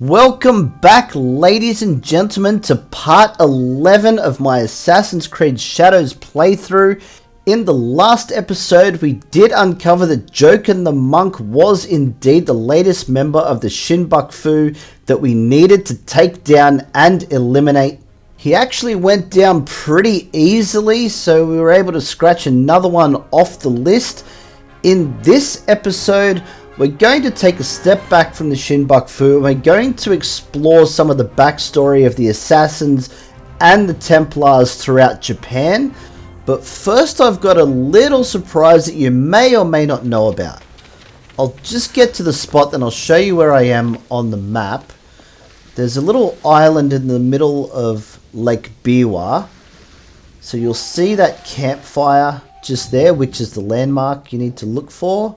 Welcome back, ladies and gentlemen, to part 11 of my Assassin's Creed Shadows playthrough. In the last episode, we did uncover that Joken the Monk was indeed the latest member of the Shinbaku that we needed to take down and eliminate. He actually went down pretty easily, so we were able to scratch another one off the list. In this episode, we're going to take a step back from the Shinbaku and we're going to explore some of the backstory of the Assassins and the Templars throughout Japan. But first, I've got a little surprise that you may or may not know about. I'll just get to the spot and I'll show you where I am on the map. There's a little island in the middle of Lake Biwa. So you'll see that campfire just there, which is the landmark you need to look for.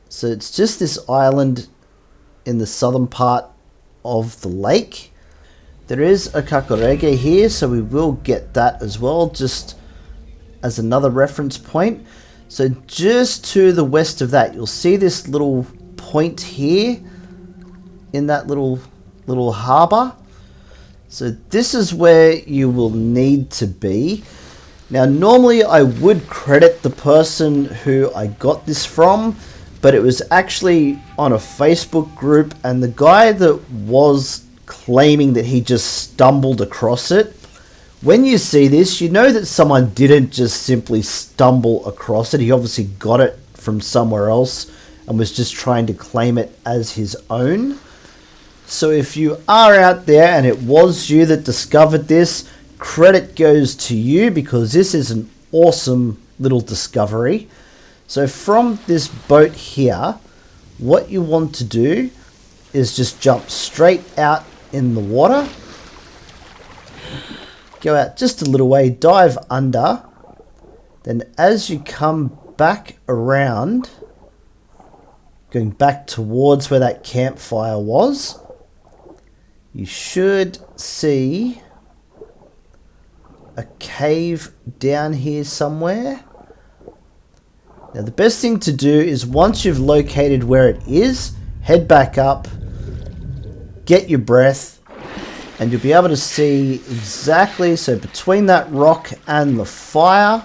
So it's just this island in the southern part of the lake. There is a kakorege here, so we will get that as well, just as another reference point. So just to the west of that, you'll see this little point here in that little harbour. So this is where you will need to be. Now normally I would credit the person who I got this from, but it was actually on a Facebook group, and the guy that was claiming that he just stumbled across it. When you see this, you know that someone didn't just simply stumble across it. He obviously got it from somewhere else and was just trying to claim it as his own. So if you are out there and it was you that discovered this, credit goes to you, because this is an awesome little discovery. So from this boat here, what you want to do is just jump straight out in the water. Go out just a little way, dive under. Then as you come back around, going back towards where that campfire was, you should see a cave down here somewhere. Now the best thing to do is, once you've located where it is, head back up, get your breath, and you'll be able to see exactly, so between that rock and the fire,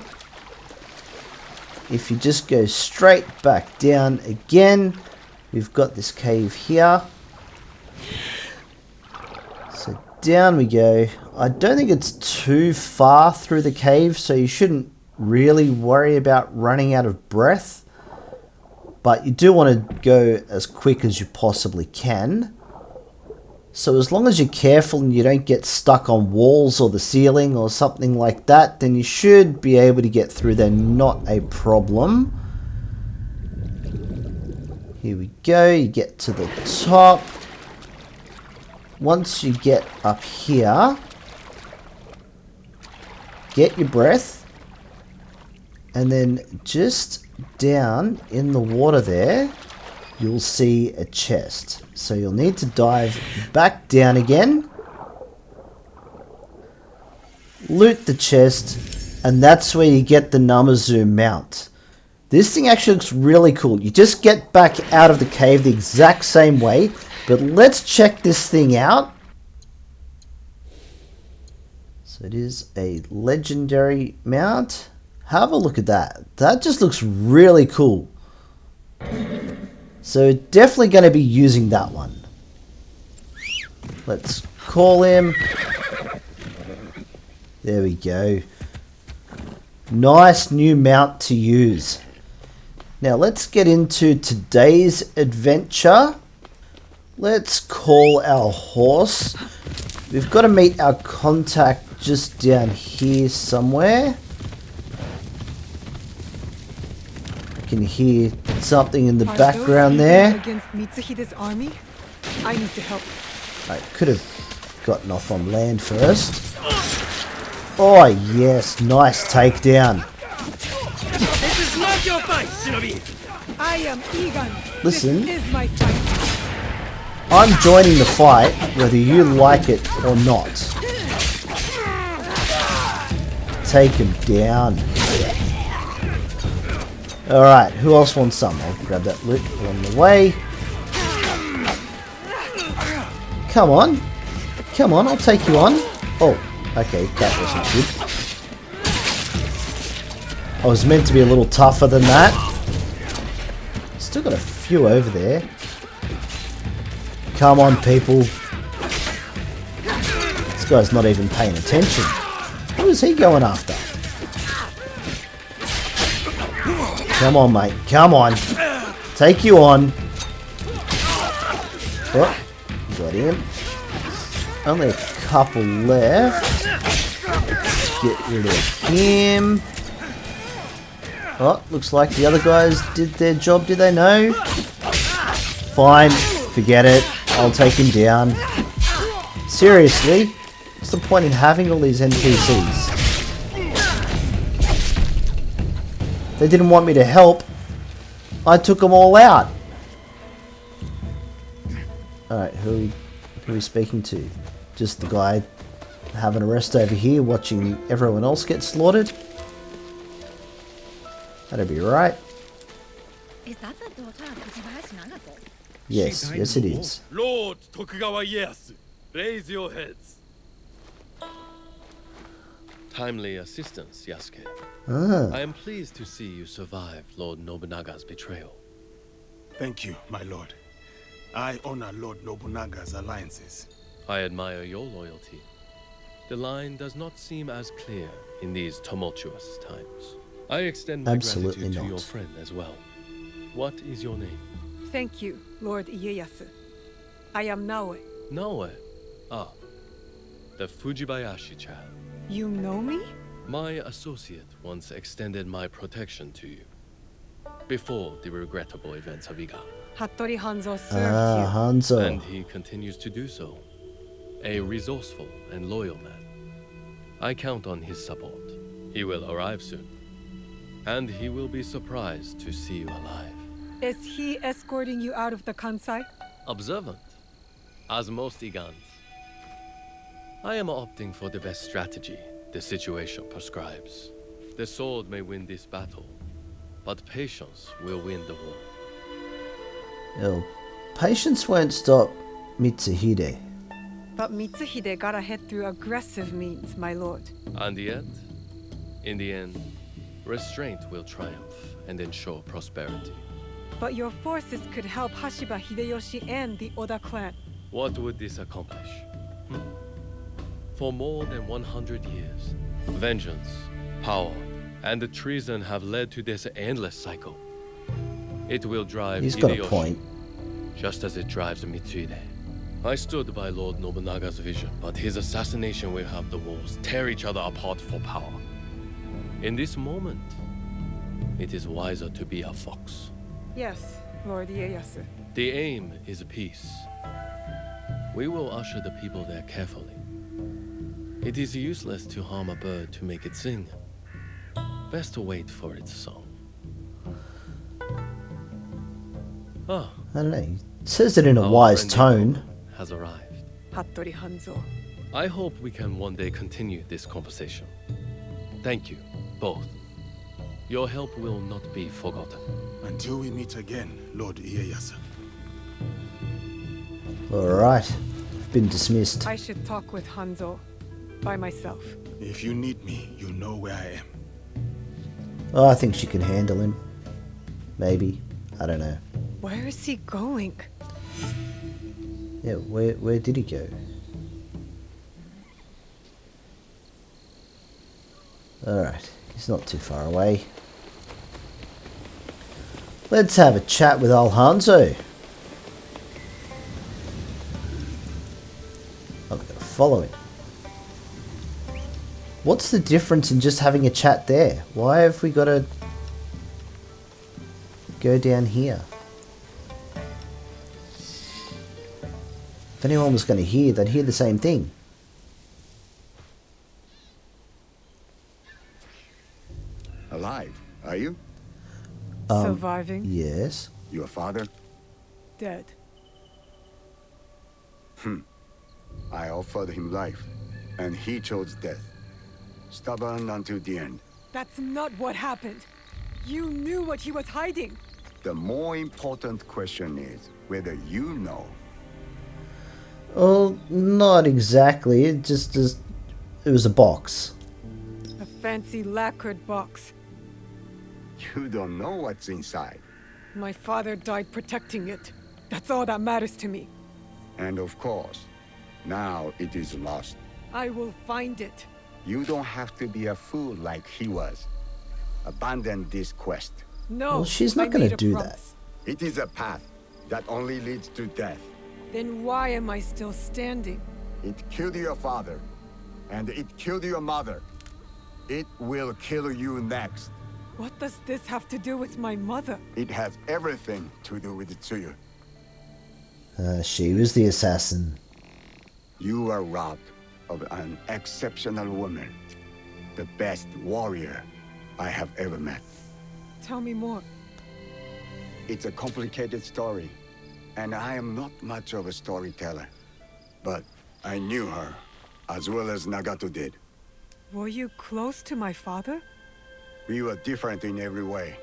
if you just go straight back down again, we've got this cave here. So down we go. I don't think it's too far through the cave, so you shouldn't really worry about running out of breath, but you do want to go as quick as you possibly can. So as long as you're careful and you don't get stuck on walls or the ceiling or something like that, then you should be able to get through there, not a problem. Here we go, you get to the top. Once you get up here, get your breath. And then just down in the water there, you'll see a chest. So you'll need to dive back down again, loot the chest, and that's where you get the Namazu mount. This thing actually looks really cool. You just get back out of the cave the exact same way, but let's check this thing out. So it is a legendary mount. Have a look at that. That just looks really cool. So definitely going to be using that one. Let's call him. There we go. Nice new mount to use. Now let's get into today's adventure. Let's call our horse. We've got to meet our contact just down here somewhere. Can hear something in the background there. Against Mitsuhide's army? I need to help. I could have gotten off on land first. Oh yes, nice takedown. This is not your fight, Shinobi. I am Egan. Listen, This is my fight. I'm joining the fight whether you like it or not. Take him down. Alright, who else wants some? I'll grab that loot along the way. Come on. Come on, I'll take you on. Oh, okay, that wasn't good. I was meant to be a little tougher than that. Still got a few over there. Come on, people. This guy's not even paying attention. Who is he going after? Come on, mate. Come on. Take you on. Oh, got him. Only a couple left. Let's get rid of him. Oh, looks like the other guys did their job. Did they know? Fine. Forget it. I'll take him down. Seriously? What's the point in having all these NPCs? They didn't want me to help. I took them all out. Alright, who are we speaking to? Just the guy having a rest over here, watching everyone else get slaughtered? That'd be right. Is that the daughter of Fujibayashi Nagato? Yes, yes it is. Lord Tokugawa Ieyasu, raise your heads. Timely assistance, Yasuke. Ah, I am pleased to see you survived Lord Nobunaga's betrayal. Thank you, my lord. I honor Lord Nobunaga's alliances. I admire your loyalty. The line does not seem as clear in these tumultuous times. I extend my Absolutely gratitude to not. your friend as well. What is your name? Thank you, Lord Ieyasu. I am Naoe. Naoe. Ah, the Fujibayashi child. You know me? My associate once extended my protection to you. Before the regrettable events of Iga. Hattori Hanzo served ah, Hanzo. And he continues to do so. A resourceful and loyal man. I count on his support. He will arrive soon. And he will be surprised to see you alive. you. Is he escorting you out of the Kansai? Observant, as most Igans. I am opting for the best strategy the situation prescribes. The sword may win this battle, but patience will win the war. Well, patience won't stop Mitsuhide. But Mitsuhide got ahead through aggressive means, my lord. And yet, in the end, restraint will triumph and ensure prosperity. But your forces could help Hashiba Hideyoshi and the Oda clan. What would this accomplish? For more than 100 years, vengeance, power, and the treason have led to this endless cycle. It will drive He's got a Hideyoshi, point. just as it drives Mitsuhide. I stood by Lord Nobunaga's vision, but his assassination will have the wolves tear each other apart for power. In this moment, it is wiser to be a fox. Yes, Lord Ieyasu. The aim is peace. We will usher the people there carefully. It is useless to harm a bird to make it sing. Best to wait for its song. Ah, I don't know. He says it in a our wise friendly tone. moment has arrived. Hattori Hanzo. I hope we can one day continue this conversation. Thank you, both. Your help will not be forgotten. Until we meet again, Lord Ieyasu. Alright. Been dismissed. I should talk with Hanzo by myself. If you need me, you know where I am. Oh, I think she can handle him. Maybe. I don't know. Where is he going? Yeah, where did he go? Alright, he's not too far away. Let's have a chat with old Hanzo. I'm gonna follow him. What's the difference in just having a chat there? Why have we got to go down here? If anyone was going to hear, they'd hear the same thing. Alive, are you? Surviving? Yes. Your father? Dead. I offered him life, and he chose death. Stubborn until the end. That's not what happened. You knew what he was hiding. The more important question is whether you know. Well, not exactly. It was a box. A fancy lacquered box. You don't know what's inside. My father died protecting it. That's all that matters to me. And of course, now it is lost. I will find it. You don't have to be a fool like he was. Abandon this quest. No, Well, she's not I gonna made a do that. promise. It is a path that only leads to death. Then why am I still standing? It killed your father, and it killed your mother. It will kill you next. What does this have to do with my mother? It has everything to do with Tsuyu. She was the assassin. You are robbed of an exceptional woman. The best warrior I have ever met. Tell me more. It's a complicated story, and I am not much of a storyteller. But I knew her, as well as Nagato did. Were you close to my father? We were different in every way.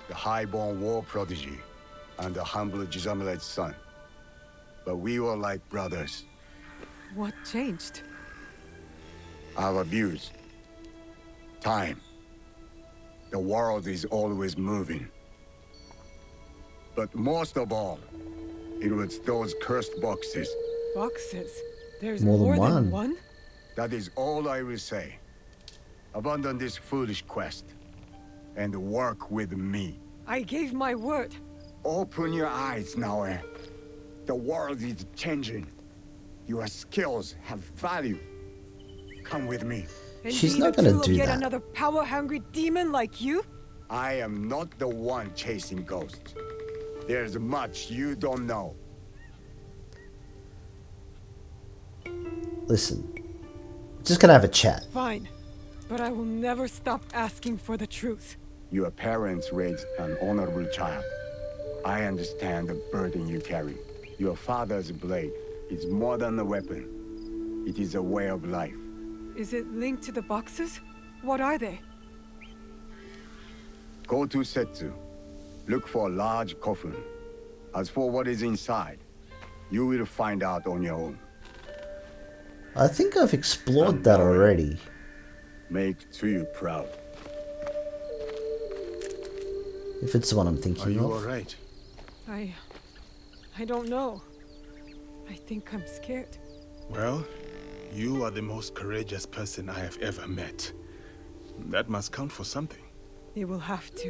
The high-born war prodigy, and the humble Jizamure's son. But we were like brothers. What changed? Our views. Time. The world is always moving. But most of all, it was those cursed boxes. Boxes? There's More than more than one. one? That is all I will say. Abandon this foolish quest, and work with me. I gave my word. Open your eyes, Naoe. The world is changing. Your skills have value. Come with me. And She's be not the gonna tool of do yet that. another power-hungry demon like you? I am not the one chasing ghosts. There's much you don't know. Listen, just gonna have a chat. Fine. But I will never stop asking for the truth. Your parents raised an honorable child. I understand the burden you carry. Your father's blade is more than a weapon. It is a way of life. Is it linked to the boxes? What are they? Go to Setsu. Look for a large coffin. As for what is inside, you will find out on your own. I think I've explored that already. Make Tsuyu proud. If it's the one I'm Are thinking you of. alright? I don't know. I think I'm scared. Well, you are the most courageous person I have ever met. That must count for something. You will have to.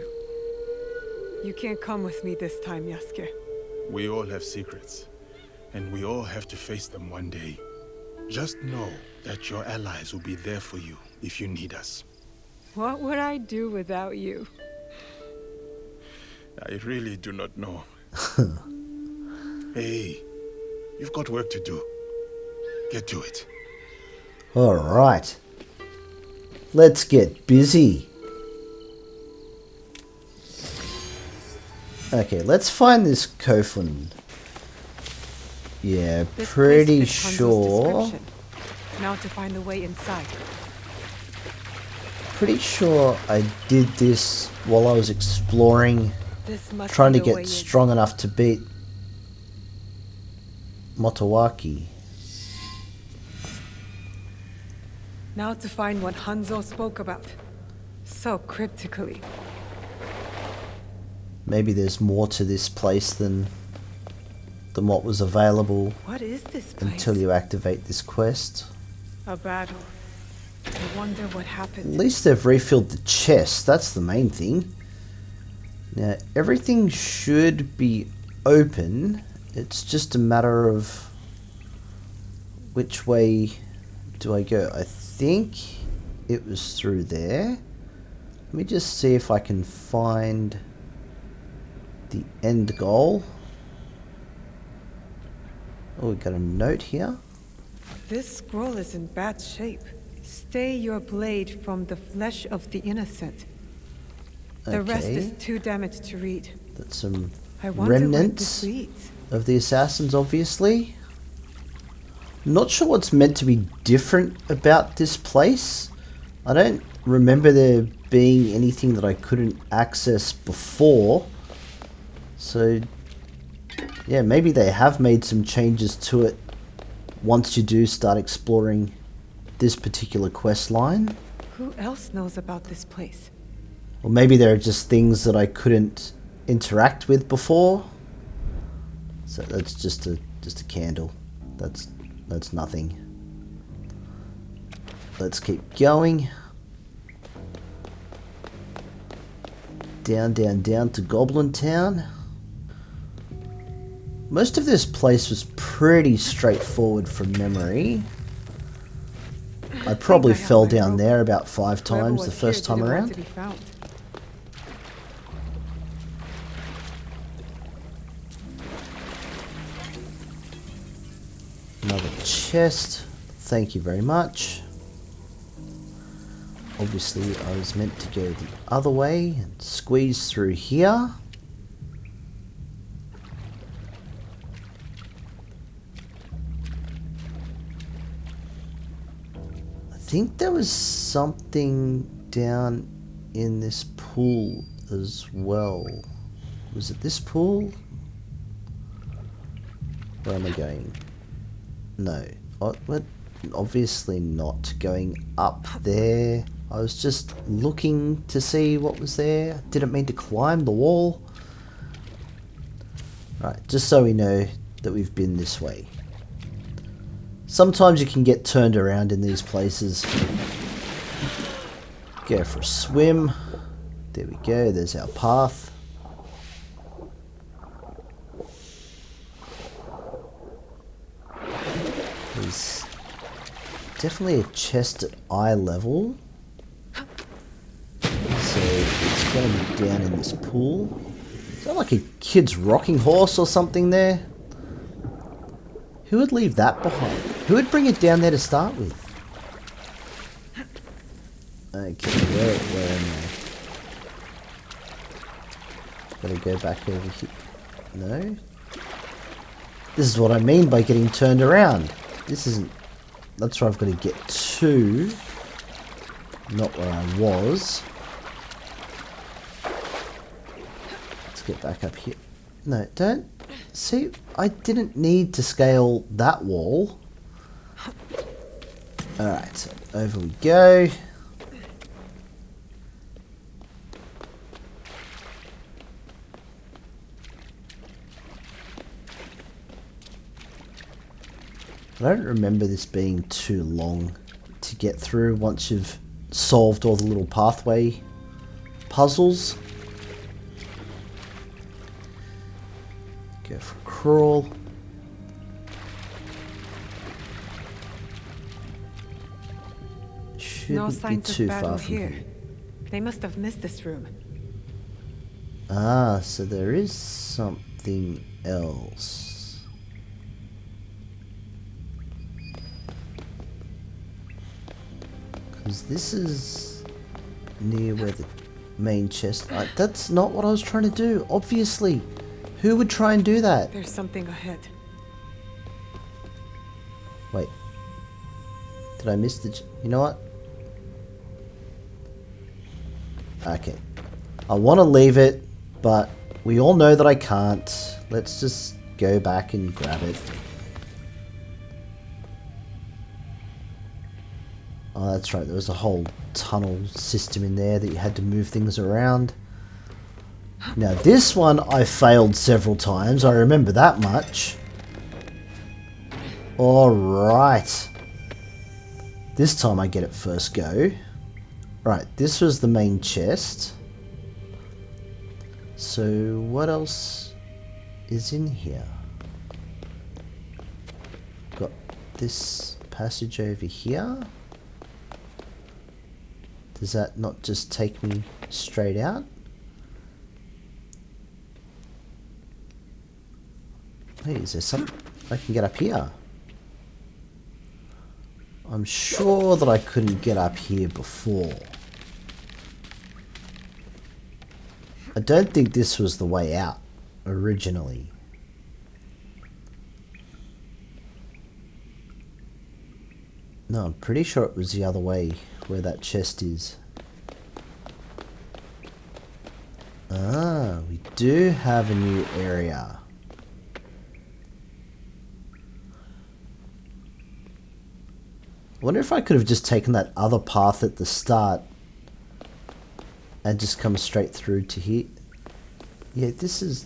You can't come with me this time, Yasuke. We all have secrets, and we all have to face them one day. Just know that your allies will be there for you if you need us. What would I do without you? I really do not know. Hey, you've got work to do. Get to it. Alright. Let's get busy. Okay, let's find this coffin. Yeah, This pretty place fits Hanzo's sure. description. Now to find the way inside. Pretty sure I did this while I was exploring, This must trying be to the way get in. strong enough to beat Motowaki. Now to find what Hanzo spoke about. So cryptically. Maybe there's more to this place than what was available What is this place? until you activate this quest. A battle. I wonder what At happened. least they've refilled the chest, that's the main thing. Now, everything should be open. It's just a matter of which way do I go. I think it was through there. Let me just see if I can find the end goal. Oh, we got a note here. This scroll is in bad shape. Stay your blade from the flesh of the innocent. The rest Okay. is too damaged to read. That's some I wonder what remnants this reads. of the assassins, obviously. Not sure what's meant to be different about this place. I don't remember there being anything that I couldn't access before. So, yeah, maybe they have made some changes to it once you do start exploring this particular quest line. Who else knows about this place? Or maybe there are just things that I couldn't interact with before. So that's just a candle. That's nothing. Let's keep going. Down, down, down to Goblin Town. Most of this place was pretty straightforward from memory. I probably fell down there about 5 times the first time around. Another chest. Thank you very much. Obviously, I was meant to go the other way and squeeze through here. I think there was something down in this pool as well. Was it this pool? Where am I going? No. What? Obviously not going up there. I was just looking to see what was there. Didn't mean to climb the wall. Right, just so we know that we've been this way. Sometimes you can get turned around in these places. Go for a swim. There we go, there's our path. There's definitely a chest at eye level. So it's going to be down in this pool. Is that like a kid's rocking horse or something there? Who would leave that behind? Who would bring it down there to start with? Okay, where am I? Gotta go back over here. No? This is what I mean by getting turned around. This isn't... That's where I've got to get to. Not where I was. Let's get back up here. No, don't... See, I didn't need to scale that wall. Alright, over we go. I don't remember this being too long to get through once you've solved all the little pathway puzzles. Go for a crawl. No Shouldn't be signs too of far battle from here. here. They must have missed this room. Ah, so there is something else. Because this is near where the main chest... that's not what I was trying to do, obviously. Who would try and do that? There's something ahead. Wait. Did I miss the... You know what? Okay. I want to leave it, but we all know that I can't. Let's just go back and grab it. Oh, that's right. There was a whole tunnel system in there that you had to move things around. Now, this one I failed several times. I remember that much. Alright. This time I get it first go. Right, this was the main chest. So, what else is in here? Got this passage over here. Does that not just take me straight out? Hey, is there something I can get up here? I'm sure that I couldn't get up here before. I don't think this was the way out originally. No, I'm pretty sure it was the other way where that chest is. Ah, we do have a new area. I wonder if I could have just taken that other path at the start and just come straight through to here. Yeah, this is...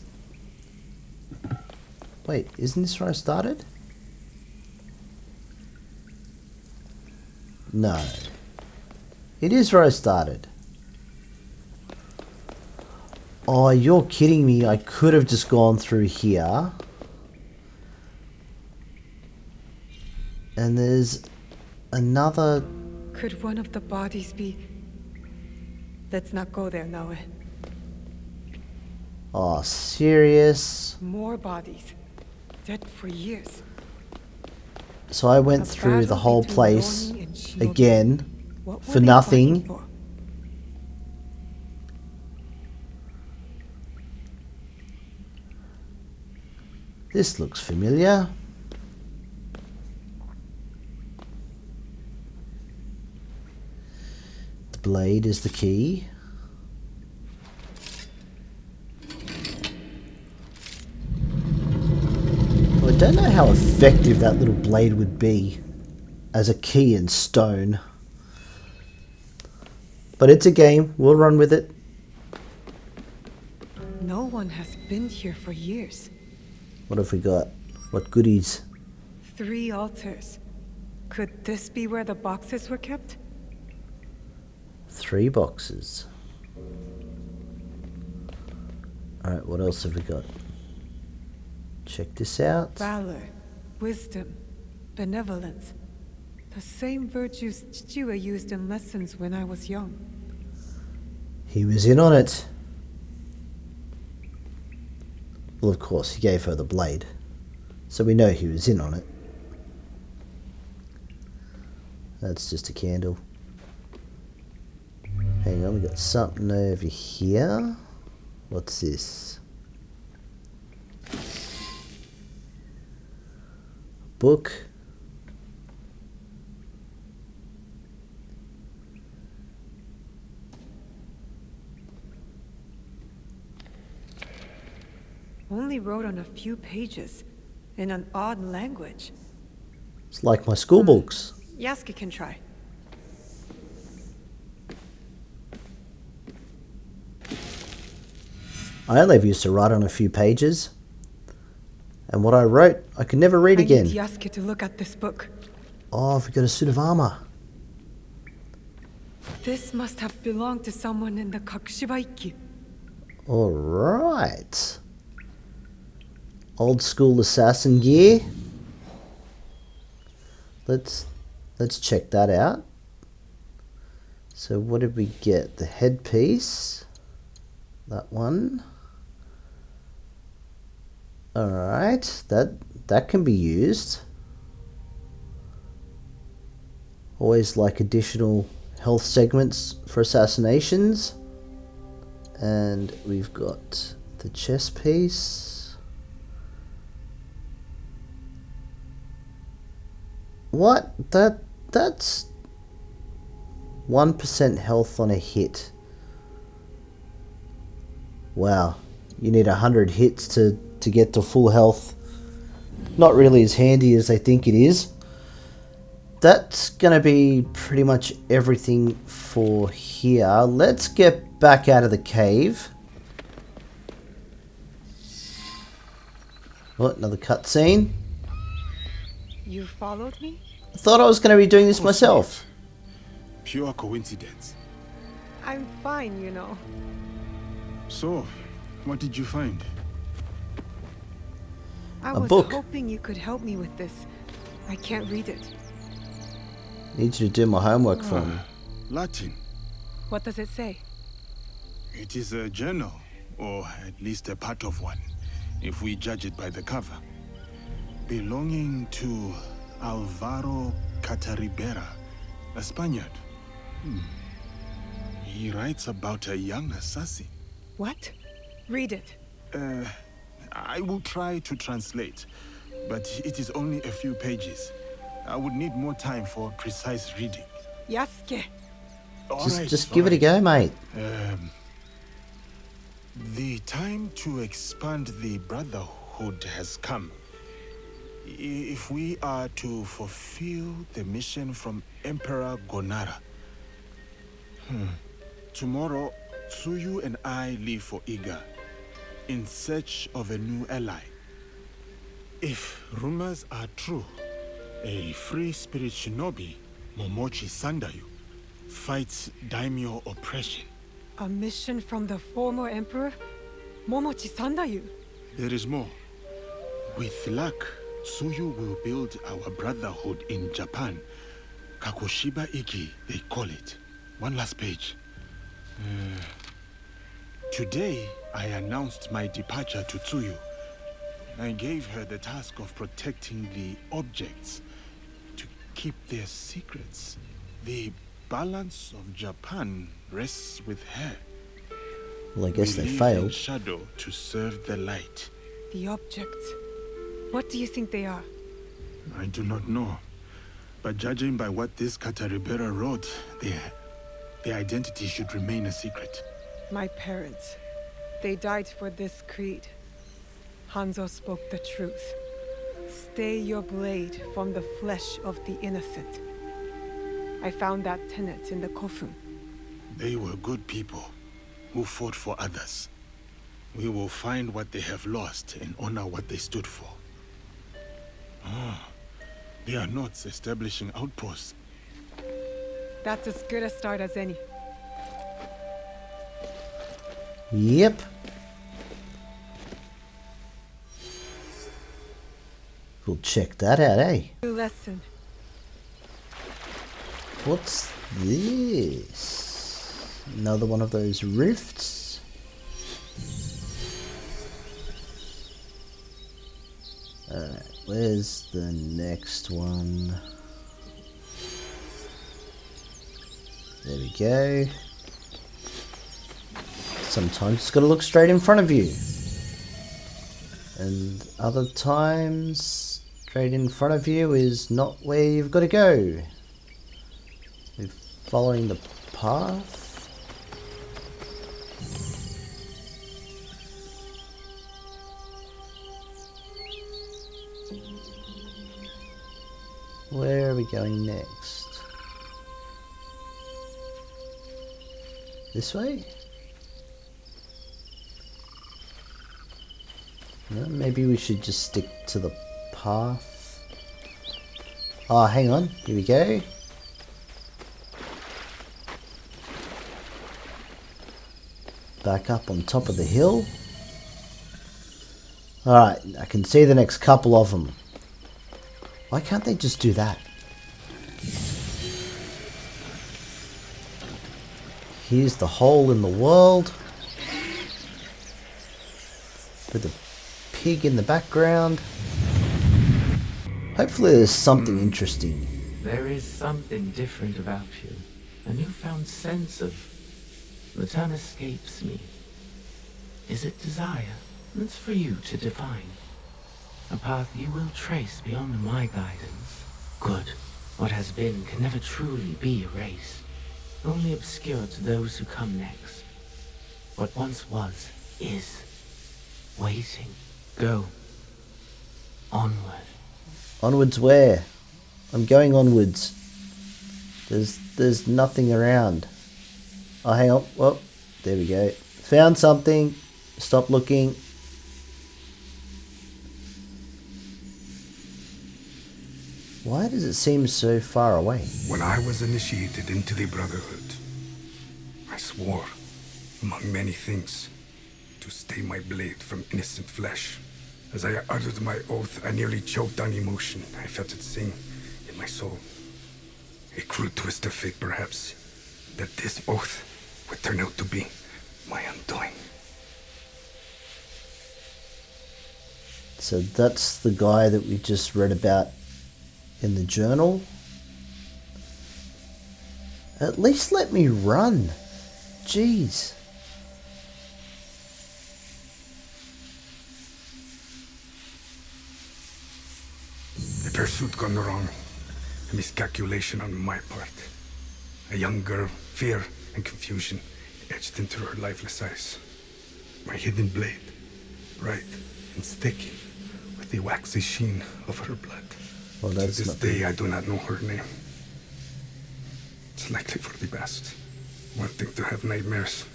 Wait, isn't this where I started? No. It is where I started. Oh, you're kidding me. I could have just gone through here. And there's another... Could one of the bodies be... Let's not go there, Naoe. Oh, serious? More bodies. Dead for years. So I went A through the battle whole between place Roni and Shinobi. again What were for they nothing. fighting for? This looks familiar. The blade is the key. Well, I don't know how effective that little blade would be as a key in stone. But it's a game. We'll run with it. No one has been here for years. What have we got? What goodies? 3 altars. Could this be where the boxes were kept? 3 boxes. Alright, what else have we got? Check this out. Valor, wisdom, benevolence. The same virtues Chichiwa used in lessons when I was young. He was in on it. Well, of course, he gave her the blade. So we know he was in on it. That's just a candle. Hang on, we got something over here. What's this? Book. Only wrote on a few pages, in an odd language. It's like my school books. Yasuke can try. I only ever used to write on a few pages. And what I wrote, I could never read again. I need Yasuke to look at this book. Oh, I've got a suit of armor. This must have belonged to someone in the Kakushibaiki. Alright. Old school assassin gear. Let's check that out. So what did we get? The headpiece. That one. Alright, that can be used. Always like additional health segments for assassinations. And we've got the chest piece. What? That's 1% health on a hit. Wow. You need 100 hits to get to full health. Not really as handy as I think it is. That's gonna be pretty much everything for here. Let's get back out of the cave. Oh, another cutscene. You followed me? I thought I was gonna be doing this myself. Pure coincidence. I'm fine, you know. So, what did you find? I A was book. hoping you could help me with this. I can't read it. Need you to do my homework for me. Latin. What does it say? It is a journal, or at least a part of one, if we judge it by the cover. Belonging to Alvaro Cataribera, a Spaniard. He writes about a young assassin. What? Read it. I will try to translate, but it is only a few pages. I would need more time for precise reading. Yasuke. Just give it a go, mate. The time to expand the Brotherhood has come. If we are to fulfill the mission from Emperor Gonara, tomorrow, Tsuyu and I leave for Iga in search of a new ally. If rumors are true, a free spirit shinobi, Momochi Sandayu, fights daimyo oppression. A mission from the former emperor? Momochi Sandayu? There is more. With luck, Tsuyu will build our brotherhood in Japan. Kakoshiba Iki, they call it. One last page. Today, I announced my departure to Tsuyu. I gave her the task of protecting the objects, to keep their secrets. The balance of Japan rests with her. Well, I guess We they live failed. in shadow to serve the light. The objects. What do you think they are? I do not know. But judging by what this Kataribera wrote, their identity should remain a secret. My parents. They died for this creed. Hanzo spoke the truth. Stay your blade from the flesh of the innocent. I found that tenet in the Kofun. They were good people who fought for others. We will find what they have lost and honor what they stood for. They are not establishing outposts. That's as good a start as any. Yep. We'll check that out, eh? New lesson. What's this? Another one of those rifts? Alright, where's the next one? There we go. Sometimes it's got to look straight in front of you. And other times, straight in front of you is not where you've got to go. We're following the path. Where are we going next? This way? No, maybe we should just stick to the path. Oh, hang on. Here we go. Back up on top of the hill. Alright, I can see the next couple of them. Why can't they just do that? Here's the hole in the world. With a pig in the background. Hopefully there's something interesting. There is something different about you. A newfound sense of... The term escapes me. Is it desire? That's for you to define. A path you will trace beyond my guidance. Good. What has been can never truly be erased. Only obscure to those who come next. What once was, is. Waiting. Go. Onward. Onwards where? I'm going onwards. There's nothing around. Oh, hang on. Well, there we go. Found something. Stop looking. Why does it seem so far away? When I was initiated into the Brotherhood, I swore, among many things, to stay my blade from innocent flesh. As I uttered my oath, I nearly choked on emotion. I felt it sing in my soul. A cruel twist of fate, perhaps, that this oath would turn out to be my undoing. So that's the guy that we just read about in the journal. At least let me run. Jeez. The pursuit gone wrong. A miscalculation on my part. A young girl, fear and confusion etched into her lifeless eyes. My hidden blade, bright and sticky, with the waxy sheen of her blood. Well, To that's this not day, I do not know her name. It's likely for the best. One thing to have nightmares,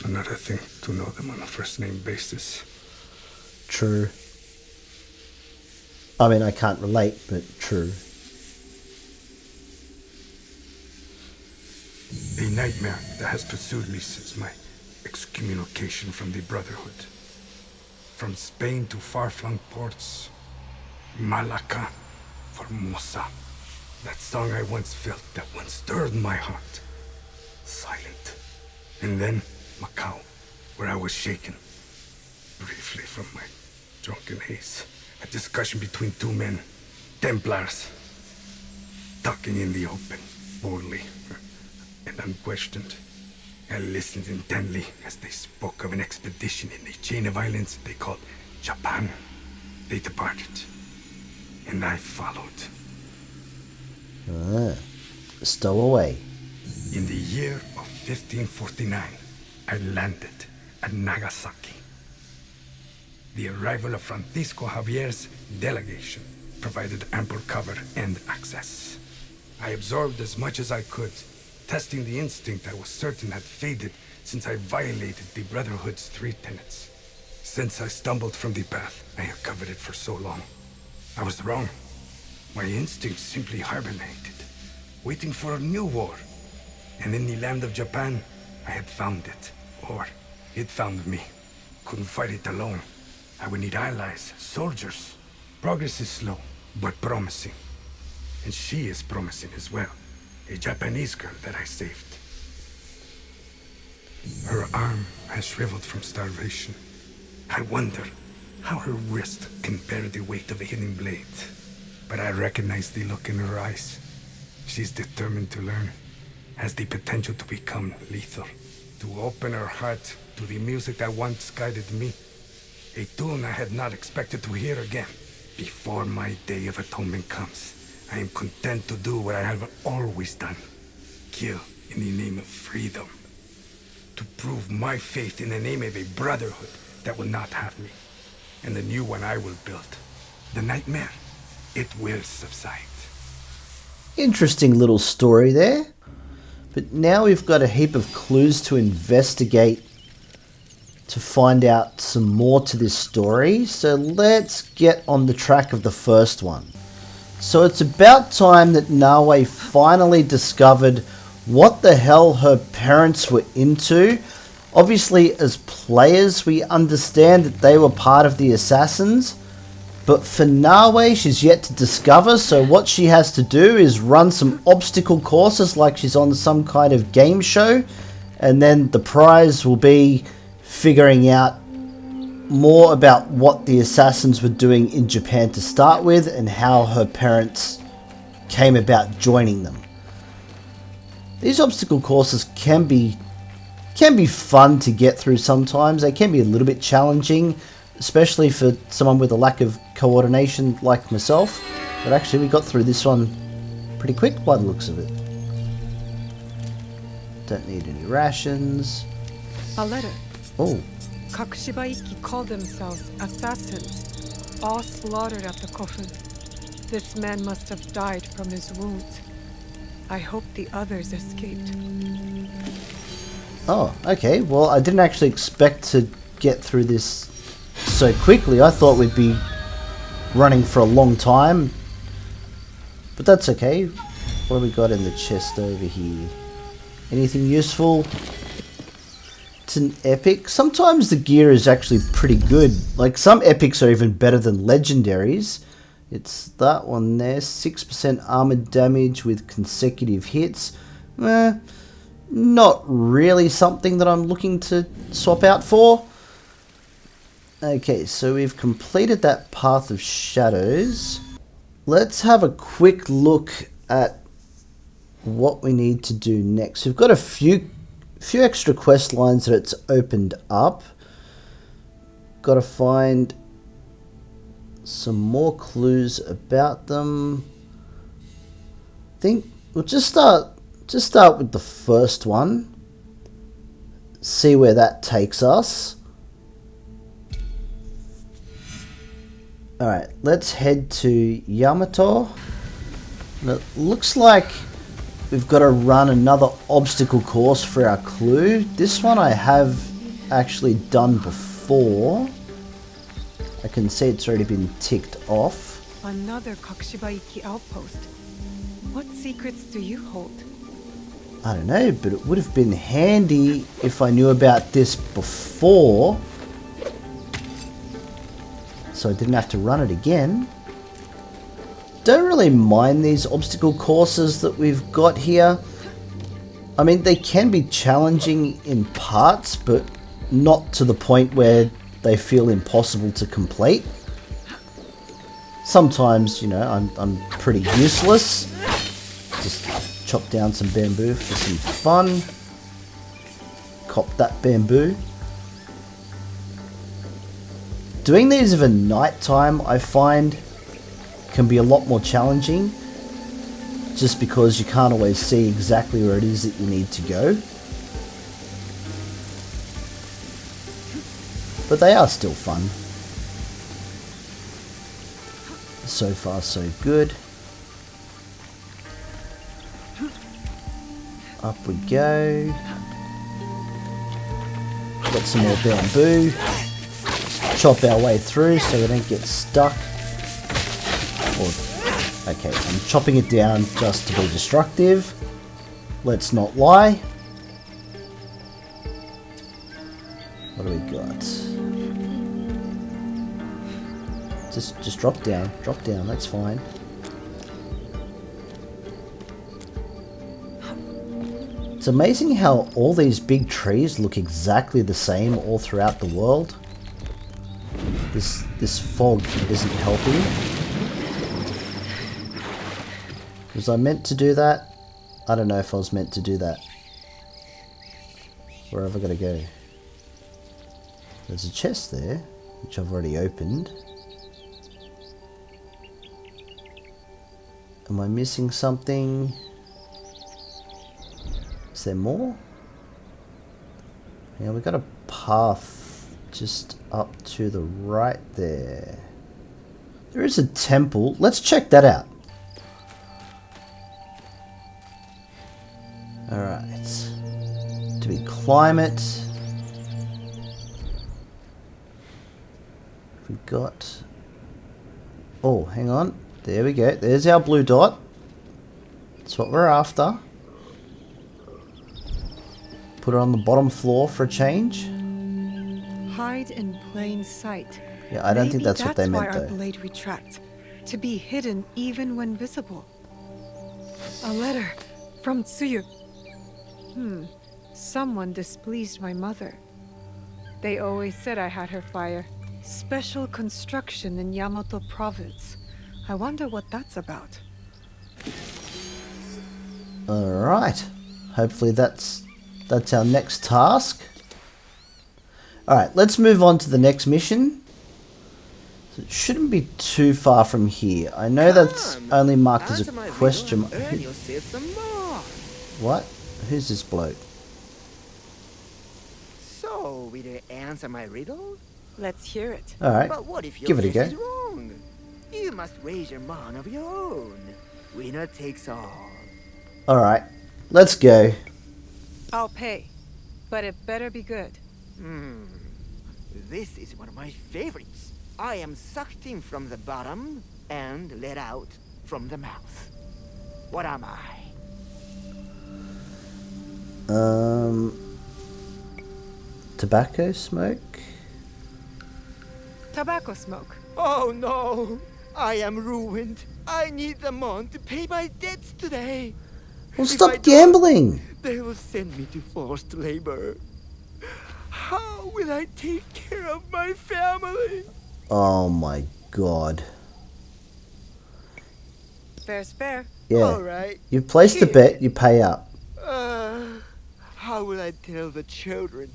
another thing to know them on a first-name basis. true. I mean, I can't relate, but true. A nightmare that has pursued me since my excommunication from the Brotherhood. From Spain to far-flung ports, Malacca, Formosa. That song I once felt, that once stirred my heart. Silent. And then Macau, where I was shaken. Briefly from my drunken haze. A discussion between two men, Templars. Talking in the open, boldly and unquestioned. I listened intently as they spoke of an expedition in the chain of islands they called Japan. They departed, and I followed. Stowaway. In the year of 1549, I landed at Nagasaki. The arrival of Francisco Javier's delegation provided ample cover and access. I absorbed as much as I could, testing the instinct I was certain had faded since I violated the Brotherhood's 3 tenets. Since I stumbled from the path I had coveted for so long, I was wrong. My instincts simply hibernated, waiting for a new war. And in the land of Japan, I had found it. Or it found me. Couldn't fight it alone. I would need allies, soldiers. Progress is slow, but promising. And she is promising as well. A Japanese girl that I saved. Her arm has shriveled from starvation. I wonder how her wrist can bear the weight of a hidden blade. But I recognize the look in her eyes. She's determined to learn. Has the potential to become lethal. To open her heart to the music that once guided me. A tune I had not expected to hear again. Before my day of atonement comes, I am content to do what I have always done. Kill in the name of freedom. To prove my faith in the name of a brotherhood that will not have me. And the new one I will build. The nightmare, it will subside. Interesting little story there. But now we've got a heap of clues to investigate to find out some more to this story. So let's get on the track of the first one. So it's about time that Naoe finally discovered what the hell her parents were into. Obviously, as players, we understand that they were part of the assassins. But for Naoe, she's yet to discover, so what she has to do is run some obstacle courses like she's on some kind of game show, and then the prize will be figuring out more about what the assassins were doing in Japan to start with, and how her parents came about joining them. These obstacle courses can be fun to get through sometimes. They can be a little bit challenging, especially for someone with a lack of coordination like myself. But actually we got through this one pretty quick by the looks of it. Don't need any rations. A letter. Oh, Kakushibaiki called themselves assassins, all slaughtered at the coffin. This man must have died from his wounds. I hope the others escaped. oh, okay. Well, I didn't actually expect to get through this so quickly. I thought we'd be running for a long time, but that's okay. What have we got in the chest over here? Anything useful? It's an epic. Sometimes the gear is actually pretty good. Like, some epics are even better than legendaries. It's that one there. 6% armor damage with consecutive hits. Not really something that I'm looking to swap out for. Okay, so we've completed that Path of Shadows. Let's have a quick look at what we need to do next. We've got a few extra quest lines that it's opened up. Got to find some more clues about them. I think we'll just start with the first one. See where that takes us. Alright, let's head to Yamato. And it looks like we've got to run another obstacle course for our clue. This one I have actually done before. I can see it's already been ticked off. Another Kakushibaiki outpost. What secrets do you hold? I don't know, but it would have been handy if I knew about this before, so I didn't have to run it again. Don't really mind these obstacle courses that we've got here. I mean, they can be challenging in parts, but not to the point where they feel impossible to complete. Sometimes, you know, I'm pretty useless. Just chop down some bamboo for some fun. Cop that bamboo. Doing these of a night time, I find, can be a lot more challenging, just because you can't always see exactly where it is that you need to go. But they are still fun. So far, so good. Up we go. Got some more bamboo. Chop our way through so we don't get stuck. Okay, I'm chopping it down just to be destructive. Let's not lie. What do we got? Just drop down, that's fine. It's amazing how all these big trees look exactly the same all throughout the world. This fog isn't helping. Was I meant to do that? I don't know if I was meant to do that. Where have I got to go? There's a chest there, which I've already opened. Am I missing something? Is there more? Yeah, we got a path just up to the right there. There is a temple. Let's check that out. Alright. Do we climb it? We got... Oh, hang on. There we go. There's our blue dot. That's what we're after. Put it on the bottom floor for a change. Hide in plain sight. Yeah, I don't think that's what they meant, that's why though. our blade retracts. To be hidden even when visible. A letter from Tsuyu. Someone displeased my mother. They always said I had her fire. Special construction in Yamato province. I wonder what that's about. Alright. Hopefully that's our next task. Alright, let's move on to the next mission. So it shouldn't be too far from here. I know that's only marked as a question. What? Who's this bloke? So, will you answer my riddle? Let's hear it. Alright, But what if your give it a guess go. is wrong? You must raise your man of your own. Winner takes all. Alright, let's go. I'll pay, but it better be good. This is one of my favorites. I am sucked in from the bottom and let out from the mouth. What am I? Tobacco smoke? Tobacco smoke. Oh no! I am ruined. I need the mon to pay my debts today. Well, If I stop don't, gambling! They will send me to forced labor. How will I take care of my family? Oh my god. Fair's fair. Yeah. All right. You've placed a bet, you pay up. How will I tell the children?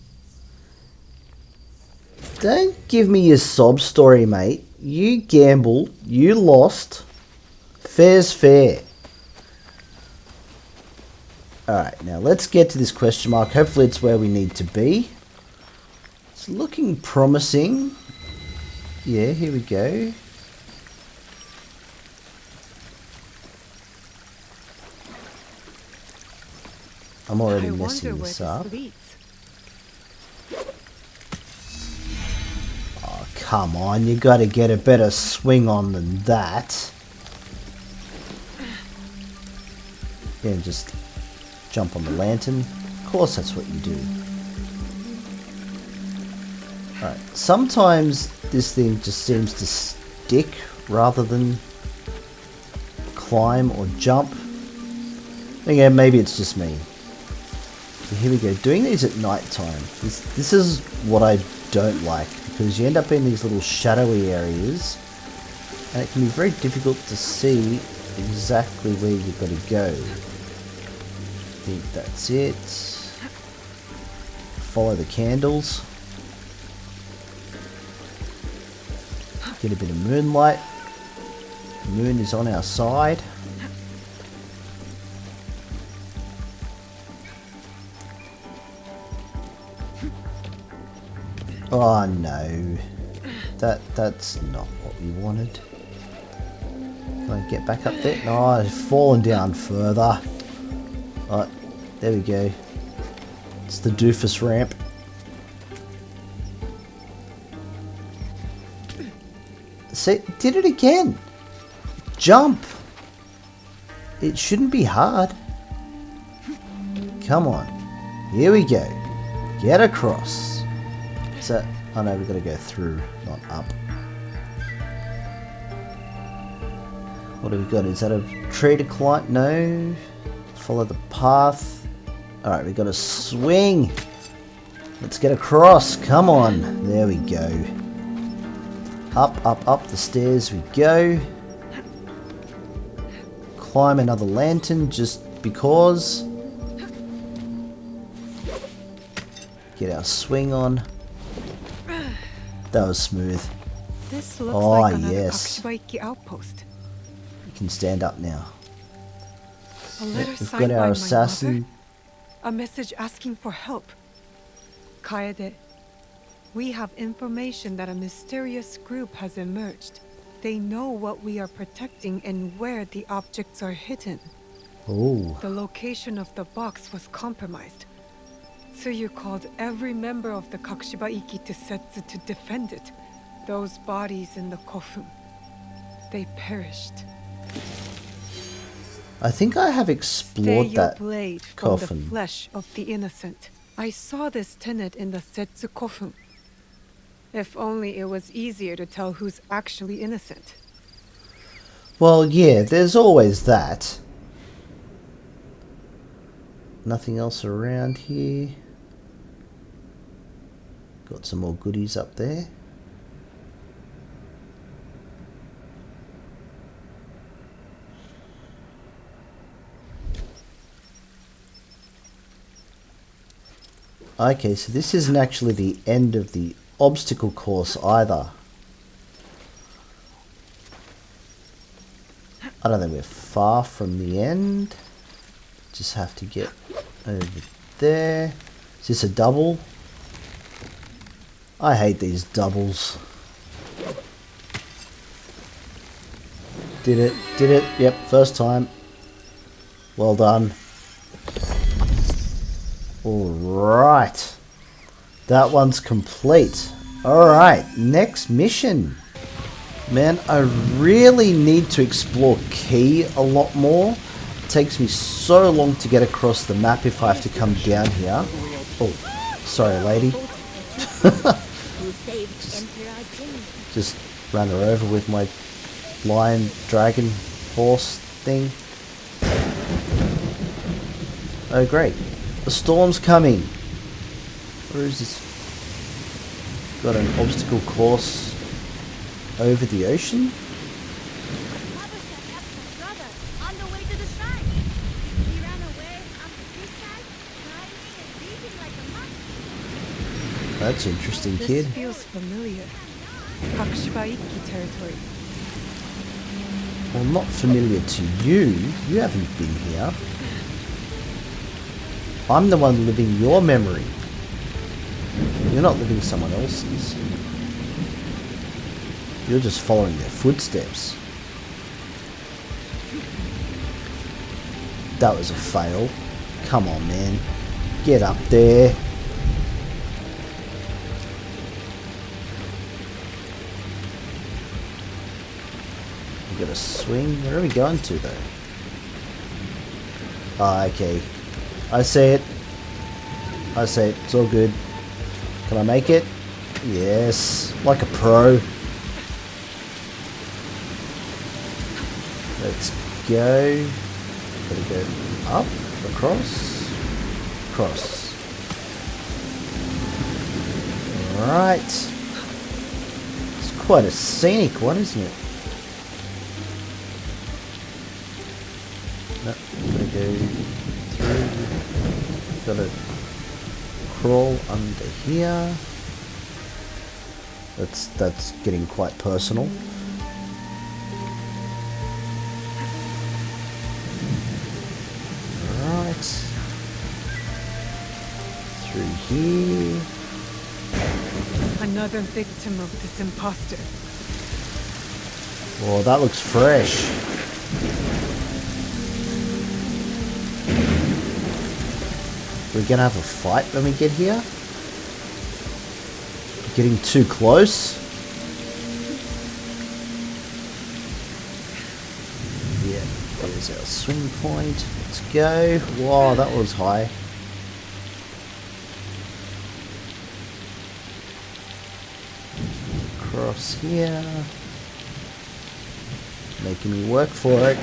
Don't give me your sob story, mate. You gambled, you lost. Fair's fair. Alright, now let's get to this question mark. Hopefully it's where we need to be. It's looking promising. Yeah, here we go. I'm already I messing wonder where this up. this leads. Oh, come on, you gotta get a better swing on than that. Yeah, just jump on the lantern. Of course that's what you do. Alright, sometimes this thing just seems to stick rather than climb or jump. Again, maybe it's just me. So here we go, doing these at night time. This is what I don't like, because you end up in these little shadowy areas and it can be very difficult to see exactly where you've got to go. I think that's it. Follow the candles. Get a bit of moonlight. The moon is on our side. Oh no. That's not what we wanted. Can I get back up there? No, I've fallen down further. Alright, there we go. It's the doofus ramp. See, did it again. Jump. It shouldn't be hard. Come on. Here we go. Get across. So, oh no, we've got to go through, not up. What have we got? Is that a tree to climb? No. Follow the path. Alright, we've got to swing. Let's get across. Come on. There we go. Up, up, up the stairs we go. Climb another lantern just because. Get our swing on. That was smooth. This looks like another yes. Kakushibaiki outpost. You can stand up now. A letter We've signed got by our my assassin. mother. A message asking for help. Kaede, we have information that a mysterious group has emerged. They know what we are protecting and where the objects are hidden. Oh. The location of the box was compromised. Tsuyu called every member of the Kakushibaiki to Setsu to defend it. Those bodies in the kofun. They perished. I think I have Stay explored your that blade from coffin. the flesh of the innocent. I saw this tenet in the Setsu kofun. If only it was easier to tell who's actually innocent. Well, yeah, there's always that. Nothing else around here. Got some more goodies up there. Okay, so this isn't actually the end of the obstacle course either. I don't think we're far from the end. Just have to get over there. Is this a double? I hate these doubles. Did it, yep, first time. Well done. Alright. That one's complete. Alright, next mission. Man, I really need to explore Key a lot more. It takes me so long to get across the map if I have to come down here. Oh, sorry lady. just ran her over with my lion, dragon, horse thing. Oh great. The storm's coming. Where is this? Got an obstacle course over the ocean? That's interesting, kid. This feels familiar. Kakushibaiki territory. Well, not familiar to you. You haven't been here. I'm the one living your memory. You're not living someone else's. You're just following their footsteps. That was a fail. Come on, man. Get up there. We gotta swing. Where are we going to, though? Ah, okay. I see it. I see it. It's all good. Can I make it? Yes. Like a pro. Let's go. Gotta go up, across, across. Alright. It's quite a scenic one, isn't it? No, gotta go through. Gotta crawl under here. That's getting quite personal. Right. Through here. Another victim of this imposter. Oh, that looks fresh. We're gonna have a fight when we get here. Getting too close. Yeah, there's our swing point. Let's go. Wow, that was high. Across here. Making me work for it.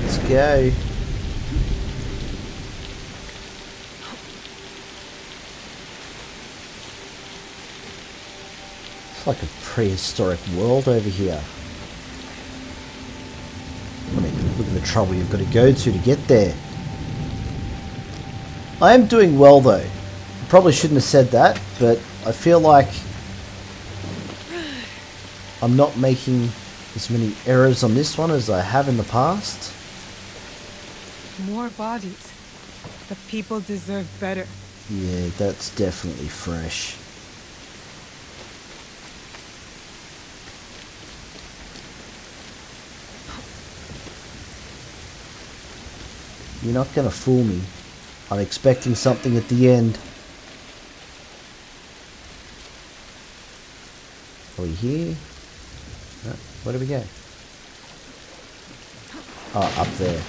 Let's go. It's like a prehistoric world over here. I mean, look at the trouble you've got to go to get there. I am doing well though. I probably shouldn't have said that, but I feel like I'm not making as many errors on this one as I have in the past. More bodies. The people deserve better. Yeah, that's definitely fresh. You're not gonna fool me. I'm expecting something at the end. Are we here? No, where do we go? Oh, up there.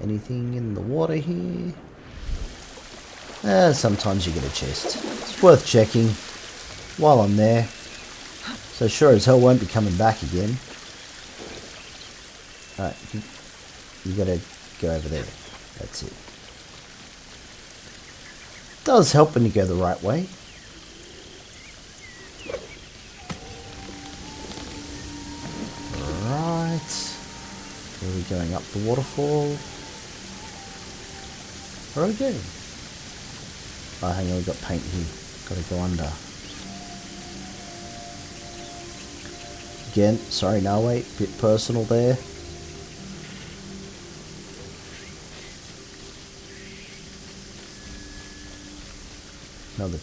Anything in the water here? Sometimes you get a chest. It's worth checking while I'm there. So sure as hell won't be coming back again. Alright, you gotta go over there. That's it. Does help when you go the right way. Right. Where are we going? Up the waterfall? Where are we going? Oh, hang on, we've got paint here. Gotta go under. Again, sorry Naoe, bit personal there. Another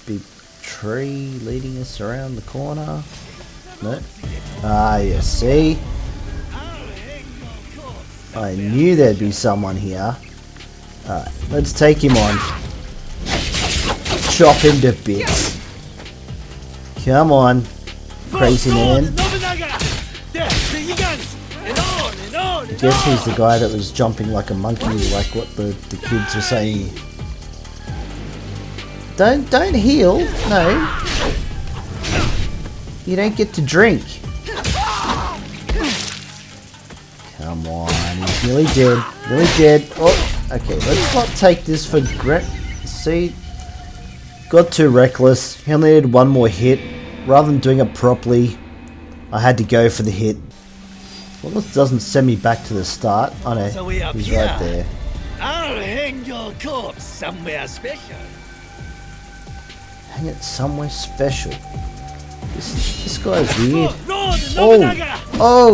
big tree leading us around the corner. No? Ah, you see? I knew there'd be someone here. Alright, let's take him on. Chop him to bits. Come on, crazy man. I guess he's the guy that was jumping like a monkey, like what the kids were saying. Don't heal. No. You don't get to drink. Come on, he's nearly dead. Nearly dead. Oh, okay, let's not take this for granted. See? Got too reckless. He only needed one more hit. Rather than doing it properly, I had to go for the hit. Well, this doesn't send me back to the start. I know, So we up he's here. right there. I'll hang your corpse somewhere special. Hang it somewhere special. This guy's weird. Oh! Oh!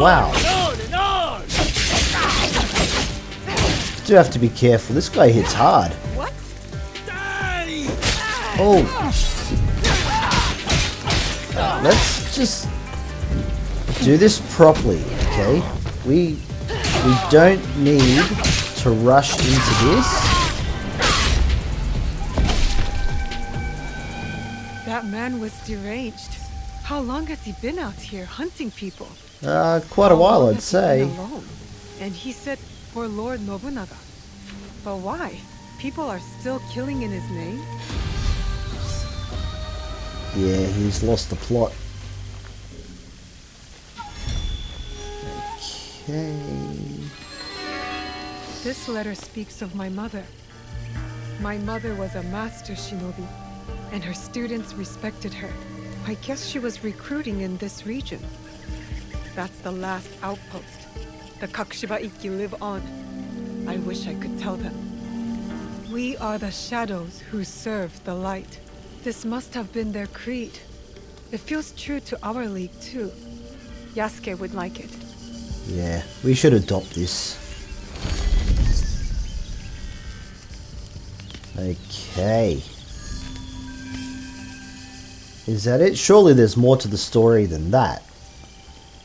Wow. Do have to be careful. This guy hits hard. What? Oh. Let's just do this properly, okay? We don't need to rush into this. That man was deranged. How long has he been out here hunting people? Quite a while, I'd say. Alone? And he said for Lord Nobunaga. But why? People are still killing in his name? Yeah, he's lost the plot. Okay. This letter speaks of my mother. My mother was a master shinobi, and her students respected her. I guess she was recruiting in this region. That's the last outpost. The Kakushiba Ikki live on. I wish I could tell them. We are the shadows who serve the light. This must have been their creed. It feels true to our league too. Yasuke would like it. Yeah, we should adopt this. Okay. Is that it? Surely there's more to the story than that.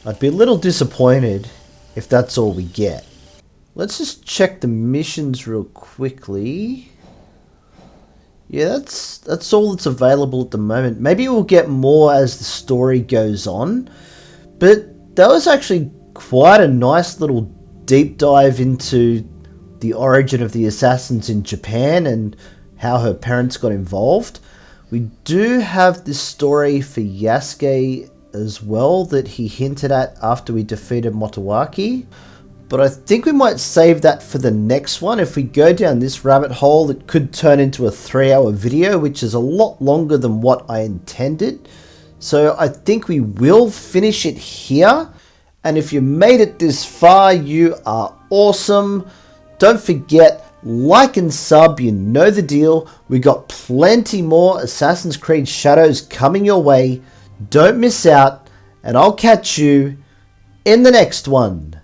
I'd be a little disappointed if that's all we get. Let's just check the missions real quickly. Yeah, that's all that's available at the moment. Maybe we'll get more as the story goes on. But that was actually quite a nice little deep dive into the origin of the assassins in Japan and how her parents got involved. We do have this story for Yasuke as well that he hinted at after we defeated Motowaki. But I think we might save that for the next one. If we go down this rabbit hole, it could turn into a 3-hour video, which is a lot longer than what I intended. So I think we will finish it here. And if you made it this far, you are awesome. Don't forget, like and sub, you know the deal. We got plenty more Assassin's Creed Shadows coming your way. Don't miss out, and I'll catch you in the next one.